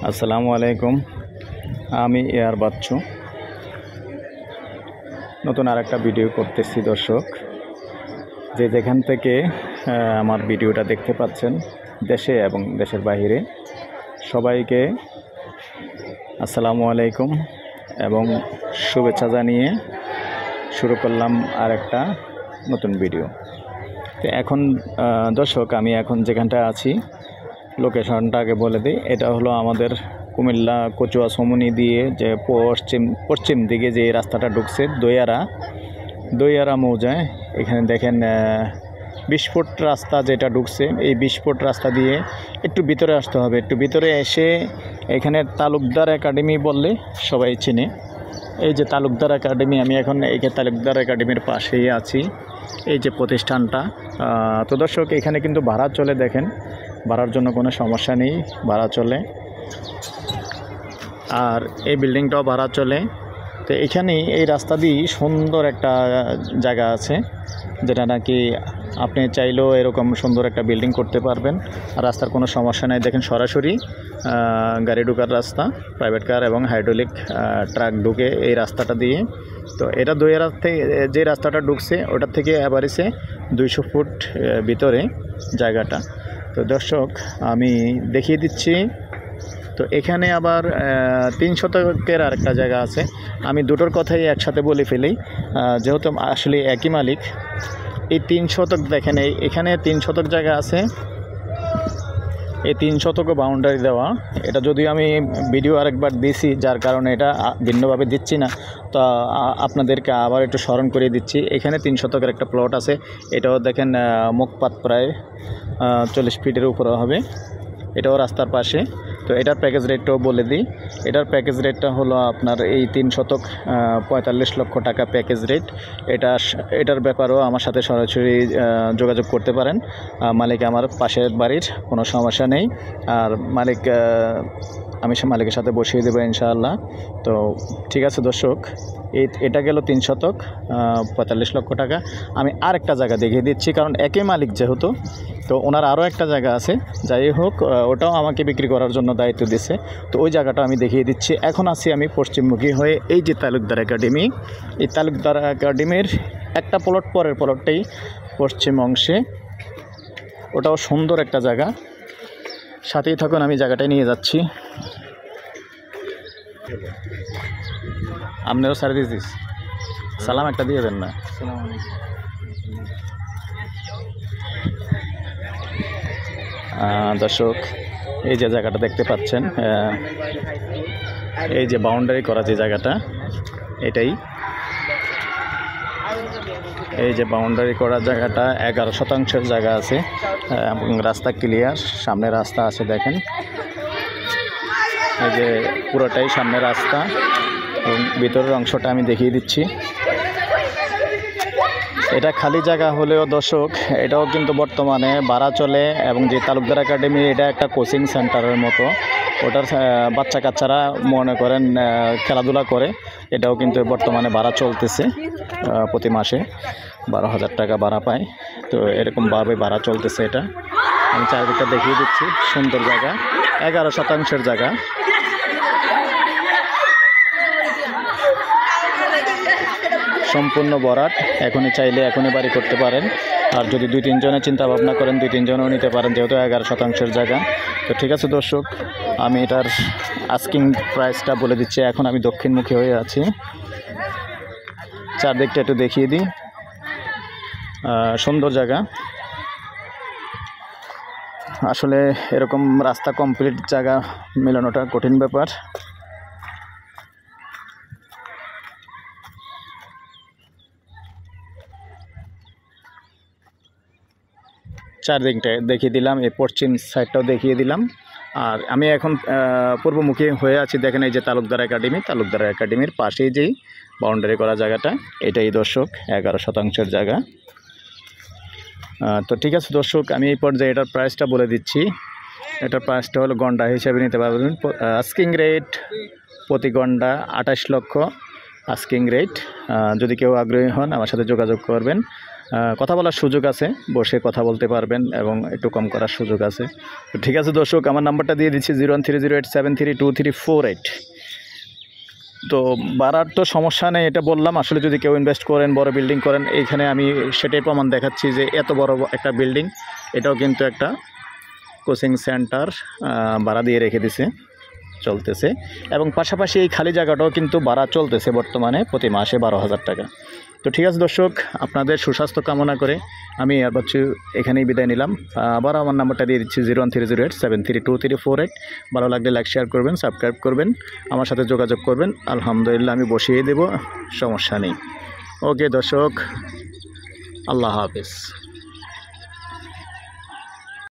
আসসালামু আলাইকুম। আমি এয়ার বাচ্চু নতুন আরেকটা ভিডিও করতেছি। দর্শক যে যেখান থেকে আমার ভিডিওটা দেখতে পাচ্ছেন, দেশে এবং দেশের বাইরে, সবাইকে আসসালামু আলাইকুম এবং শুভেচ্ছা জানিয়ে শুরু করলাম আরেকটা নতুন ভিডিও। তো এখন দর্শক, আমি এখন যেখানটা আছি লোকেশনটা আগে বলে দিই। এটা হলো আমাদের কুমিল্লা কচুয়া সমনি দিয়ে যে পশ্চিম দিকে যে রাস্তাটা ঢুকছে দইয়ারা মৌজায়। এখানে দেখেন 20 ফুট রাস্তা যেটা ঢুকছে, এই 20 ফুট রাস্তা দিয়ে একটু ভিতরে আসতে হবে। একটু ভিতরে এসে এখানে তালুকদার একাডেমি বললে সবাই চিনে। এই যে তালুকদার একাডেমি, আমি এখন এই তালুকদার একাডেমির পাশেই আছি। এই যে প্রতিষ্ঠানটা। তো দর্শক, এখানে কিন্তু ভাড়া চলে, দেখেন ভাড়ার জন্য কোনো সমস্যা নেই, ভাড়া চলে। আর এই বিল্ডিংটাও ভাড়া চলে। তো এখানেই এই রাস্তা দিয়ে সুন্দর একটা জায়গা আছে, যেটা নাকি আপনি চাইলেও এরকম সুন্দর একটা বিল্ডিং করতে পারবেন। আর রাস্তার কোনো সমস্যা নেই। দেখেন সরাসরি গাড়ি ঢোকার রাস্তা, প্রাইভেট কার এবং হাইড্রোলিক ট্রাক ঢুকে এই রাস্তাটা দিয়ে। তো এটা দইয়ারা থেকে যে রাস্তাটা ঢুকছে ওটার থেকে অ্যাভারেজে 200 ফুট ভিতরে জায়গাটা। তো দর্শক, আমি দেখিয়ে দিচ্ছি। তো এখানে আবার 3 শতকের আরেকটা জায়গা আছে। আমি দুটোর কথাই একসাথে বলে ফেলি, যেহেতু আসলে একই মালিক। এই 3 শতক দেখেন, এখানে 3 শতক জায়গা আছে। এই 3 শতকও বাউন্ডারি দেওয়া। এটা যদিও আমি ভিডিও আরেকবার দিছি, যার কারণে এটা ভিন্নভাবে দিচ্ছি না। তো আপনাদেরকে আবার একটু স্মরণ করিয়ে দিচ্ছি। এখানে 3 শতকের একটা প্লট আছে। এটাও দেখেন মুখপাত প্রায় 40 ফিটের উপরে হবে। এটাও রাস্তার পাশে। তো এটার প্যাকেজ রেটটাও বলে দিই। এটার প্যাকেজ রেটটা হলো আপনার এই 3 শতক 45 লক্ষ টাকা প্যাকেজ রেট। এটার ব্যাপারেও আমার সাথে সরাসরি যোগাযোগ করতে পারেন। মালিক আমার পাশের বাড়ির, কোনো সমস্যা নেই। আর আমি সে মালিকের সাথে বসিয়ে দেবো ইনশাআল্লাহ। তো ঠিক আছে দর্শক, এটা গেল 3 শতক 45 লক্ষ টাকা। আমি আরেকটা জায়গা দেখিয়ে দিচ্ছি, কারণ একই মালিক যেহেতু, তো ওনার আরও একটা জায়গা আছে। যাই হোক, ওটাও আমাকে বিক্রি করার জন্য দায়িত্ব দিয়েছে। তো ওই জায়গাটা আমি দেখিয়ে দিচ্ছি। এখন আছি আমি পশ্চিমমুখী হয়ে। এই যে তালুকদার একাডেমি, এই তালুকদার একাডেমির একটা প্লট, পরের প্লটটাই পশ্চিম অংশে। ওটাও সুন্দর একটা জায়গা। সাথেই থাকুন, আমি জায়গাটায় নিয়ে যাচ্ছি। আপনারও সার্ভিস দিস, সালাম একটা দিয়ে দেন না। দর্শক, এই যে জায়গাটা দেখতে পাচ্ছেন, এই যে বাউন্ডারি করা যে জায়গাটা, এটাই। এই যে বাউন্ডারি করা জায়গাটা 11 শতাংশের জায়গা আছে এবং রাস্তা ক্লিয়ার। সামনে রাস্তা আছে, দেখেন এই যে পুরোটাই সামনে রাস্তা এবং ভিতরের অংশটা আমি দেখিয়ে দিচ্ছি। এটা খালি জায়গা হলেও দর্শক, এটাও কিন্তু বর্তমানে ভাড়া চলে। এবং যে তালুকদার একাডেমি, এটা একটা কোচিং সেন্টারের মতো। ওটার বাচ্চা কাচ্চারা মনে করেন খেলাধুলা করে। এটাও কিন্তু বর্তমানে ভাড়া চলতেছে, প্রতি মাসে 12,000 টাকা ভাড়া পায়। তো এরকমভাবে ভাড়া চলতেছে এটা। আমি চারিদিকটা দেখিয়ে দিচ্ছি। সুন্দর জায়গা, 11 শতাংশের জায়গা। সম্পূর্ণ ভরাট। এখনই চাইলে এখনই বাড়ি করতে পারেন। আর যদি 2-3 জনের চিন্তা ভাবনা করেন, 2-3 জনও নিতে পারেন, যেহেতু 11 শতাংশের জায়গা। তো ঠিক আছে দর্শক, আমি এটার আস্কিং প্রাইসটা বলে দিচ্ছি। এখন আমি দক্ষিণমুখী হয়ে আছি। চারদিকটা একটু দেখিয়ে দিই। সুন্দর জায়গা। আসলে এরকম রাস্তা কমপ্লিট জায়গা মেলানোটা কঠিন ব্যাপার। চারদিকটা দেখিয়ে দিলাম, এই পশ্চিম সাইডটাও দেখিয়ে দিলাম। আর আমি এখন পূর্বমুখী হয়ে আছি। দেখেন এই যে তালুকদার একাডেমি, তালুকদার একাডেমির পাশেই যেই বাউন্ডারি করা জায়গাটা, এটাই দর্শক 11 শতাংশের জায়গা। তো ঠিক আছে দর্শক, আমি এই পর্যায়ে এটার প্রাইসটা বলে দিচ্ছি। এটার প্রাইসটা হলো গন্ডা হিসেবে নিতে পারবেন। আস্কিং রেট প্রতি গন্ডা 28 লক্ষ আস্কিং রেট। যদি কেউ আগ্রহী হন, আমার সাথে যোগাযোগ করবেন। কথা বলার সুযোগ আছে, বসে কথা বলতে পারবেন এবং একটু কম করার সুযোগ আছে। তো ঠিক আছে দর্শক, আমার নাম্বারটা দিয়ে দিচ্ছি 01308732348। তো ভাড়ার তো সমস্যা নেই, এটা বললাম। আসলে যদি কেউ ইনভেস্ট করেন, বড় বিল্ডিং করেন, এইখানে আমি সেটাই প্রমাণ দেখাচ্ছি যে এত বড় একটা বিল্ডিং, এটাও কিন্তু একটা কোচিং সেন্টার ভাড়া দিয়ে রেখে দিছে, চলতেছে। এবং পাশাপাশি এই খালি জায়গাটাও কিন্তু ভাড়া চলতেছে বর্তমানে প্রতি মাসে 12,000 টাকা। তো ঠিক আছে দর্শক, আপনাদের সুস্বাস্থ্য কামনা করে আমি আর বাচ্চু এখানেই বিদায় নিলাম। আবার আমার নাম্বারটা দিয়ে দিচ্ছি 01308732348। ভালো লাগলে লাইক শেয়ার করবেন, সাবস্ক্রাইব করবেন, আমার সাথে যোগাযোগ করবেন। আলহামদুলিল্লাহ আমি বসিয়ে দেব, সমস্যা নেই। ওকে দর্শক, আল্লাহ হাফেজ।